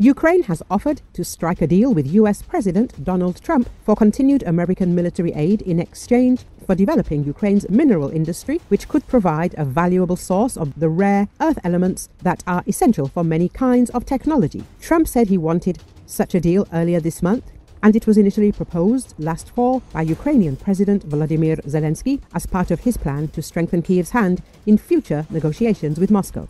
Ukraine has offered to strike a deal with US President Donald Trump for continued American military aid in exchange for developing Ukraine's mineral industry, which could provide a valuable source of the rare earth elements that are essential for many kinds of technology. Trump said he wanted such a deal earlier this month, and it was initially proposed last fall by Ukrainian President Volodymyr Zelensky as part of his plan to strengthen Kyiv's hand in future negotiations with Moscow.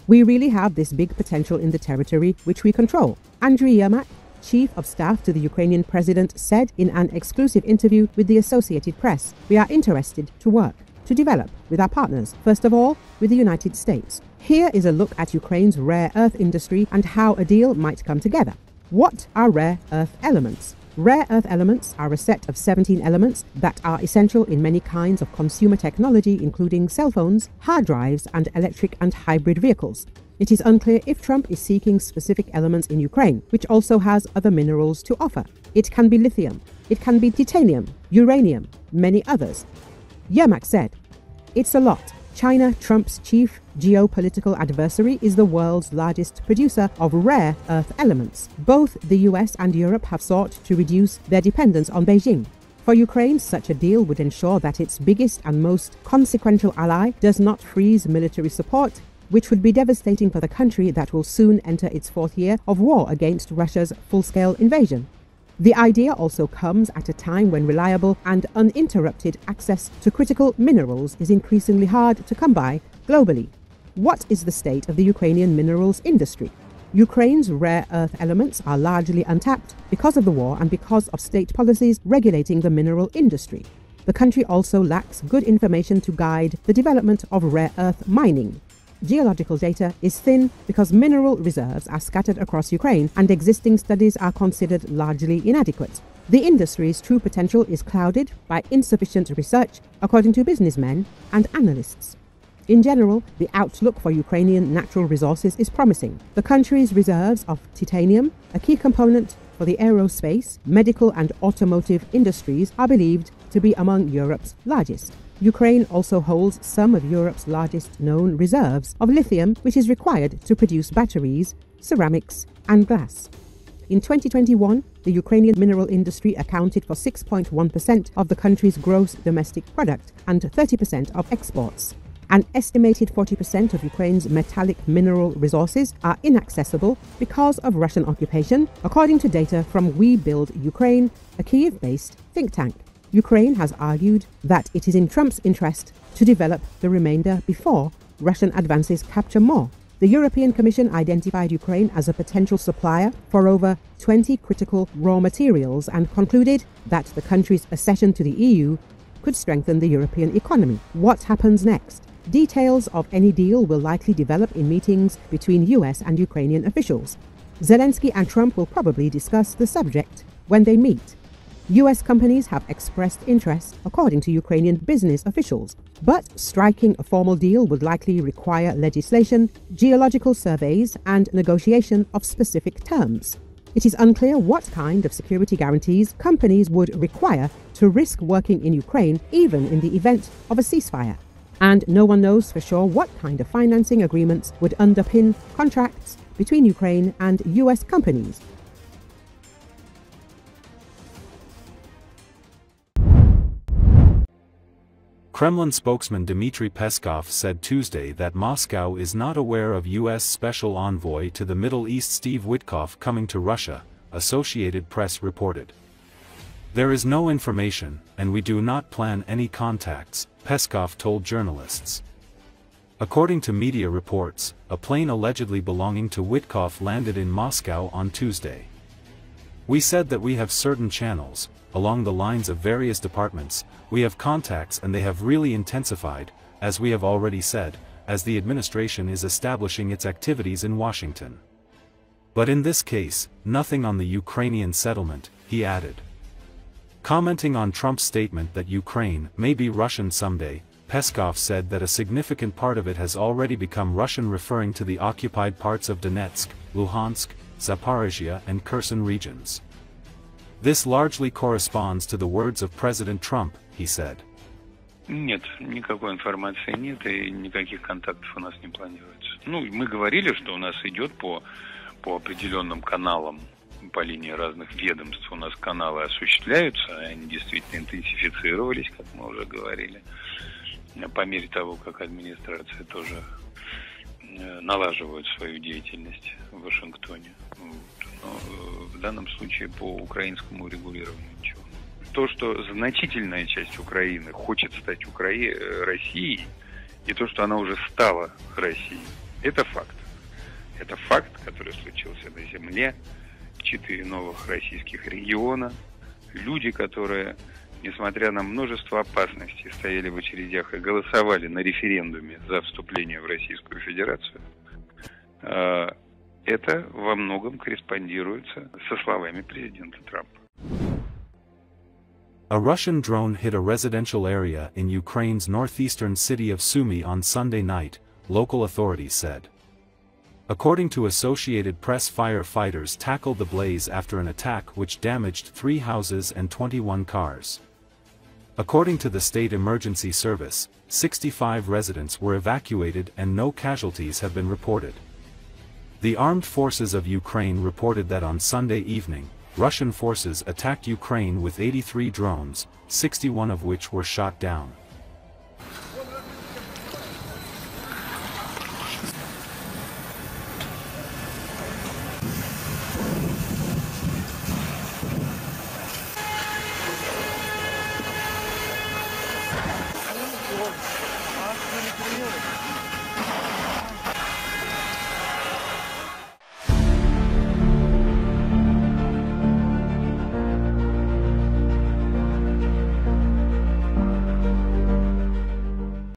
We really have this big potential in the territory which we control, Andrii Yermak, Chief of Staff to the Ukrainian President, said in an exclusive interview with the Associated Press. We are interested to work, to develop with our partners, first of all with the United States. Here is a look at Ukraine's rare earth industry and how a deal might come together. What are rare earth elements? Rare earth elements are a set of 17 elements that are essential in many kinds of consumer technology, including cell phones, hard drives, and electric and hybrid vehicles. It is unclear if Trump is seeking specific elements in Ukraine, which also has other minerals to offer. It can be lithium, it can be titanium, uranium, many others. Yermak said, "It's a lot. China, Trump's chief geopolitical adversary, is the world's largest producer of rare earth elements. Both the US and Europe have sought to reduce their dependence on Beijing. For Ukraine, such a deal would ensure that its biggest and most consequential ally does not freeze military support, which would be devastating for the country that will soon enter its fourth year of war against Russia's full-scale invasion. The idea also comes at a time when reliable and uninterrupted access to critical minerals is increasingly hard to come by globally. What is the state of the Ukrainian minerals industry? Ukraine's rare earth elements are largely untapped because of the war and because of state policies regulating the mineral industry. The country also lacks good information to guide the development of rare earth mining. Geological data is thin because mineral reserves are scattered across Ukraine and existing studies are considered largely inadequate. The industry's true potential is clouded by insufficient research, according to businessmen and analysts. In general, the outlook for Ukrainian natural resources is promising. The country's reserves of titanium, a key component for the aerospace, medical and automotive industries, are believed to be among Europe's largest. Ukraine also holds some of Europe's largest known reserves of lithium, which is required to produce batteries, ceramics, and glass. In 2021, the Ukrainian mineral industry accounted for 6.1% of the country's gross domestic product and 30% of exports. An estimated 40% of Ukraine's metallic mineral resources are inaccessible because of Russian occupation, according to data from We Build Ukraine, a Kyiv-based think tank. Ukraine has argued that it is in Trump's interest to develop the remainder before Russian advances capture more. The European Commission identified Ukraine as a potential supplier for over 20 critical raw materials and concluded that the country's accession to the EU could strengthen the European economy. What happens next? Details of any deal will likely develop in meetings between US and Ukrainian officials. Zelensky and Trump will probably discuss the subject when they meet. US companies have expressed interest, according to Ukrainian business officials, but striking a formal deal would likely require legislation, geological surveys, and negotiation of specific terms. It is unclear what kind of security guarantees companies would require to risk working in Ukraine, even in the event of a ceasefire. And no one knows for sure what kind of financing agreements would underpin contracts between Ukraine and US companies. Kremlin spokesman Dmitry Peskov said Tuesday that Moscow is not aware of U.S. Special Envoy to the Middle East Steve Witkoff coming to Russia, Associated Press reported. "There is no information, and we do not plan any contacts," Peskov told journalists. According to media reports, a plane allegedly belonging to Witkoff landed in Moscow on Tuesday. "We said that we have certain channels, along the lines of various departments, we have contacts and they have really intensified, as we have already said, as the administration is establishing its activities in Washington. But in this case, nothing on the Ukrainian settlement," he added. Commenting on Trump's statement that Ukraine may be Russian someday, Peskov said that a significant part of it has already become Russian, referring to the occupied parts of Donetsk, Luhansk, Zaporizhia and Kherson regions. "This largely corresponds to the words of President Trump," he said. Нет, никакой информации нет и никаких контактов у нас не планируется. Мы говорили, что у нас идет по по определенным каналам, по линии разных ведомств у нас каналы осуществляются, они действительно интенсифицировались, как мы уже говорили, по мере того, как администрация тоже налаживает свою деятельность в Вашингтоне. Но в данном случае по украинскому регулированию ничего. То, что значительная часть Украины хочет стать Россией, и то, что она уже стала Россией, это факт. Это факт, который случился на земле. 4 новых российских региона. Люди, которые, несмотря на множество опасностей, стояли в очередях и голосовали на референдуме за вступление в Российскую Федерацию, это во многом корреспондируется со словами президента Трампа. A Russian drone hit a residential area in Ukraine's northeastern city of Sumy on Sunday night, local authorities said. According to Associated Press, firefighters tackled the blaze after an attack which damaged 3 houses and 21 cars. According to the State Emergency Service, 65 residents were evacuated and no casualties have been reported. The Armed Forces of Ukraine reported that on Sunday evening, Russian forces attacked Ukraine with 83 drones, 61 of which were shot down.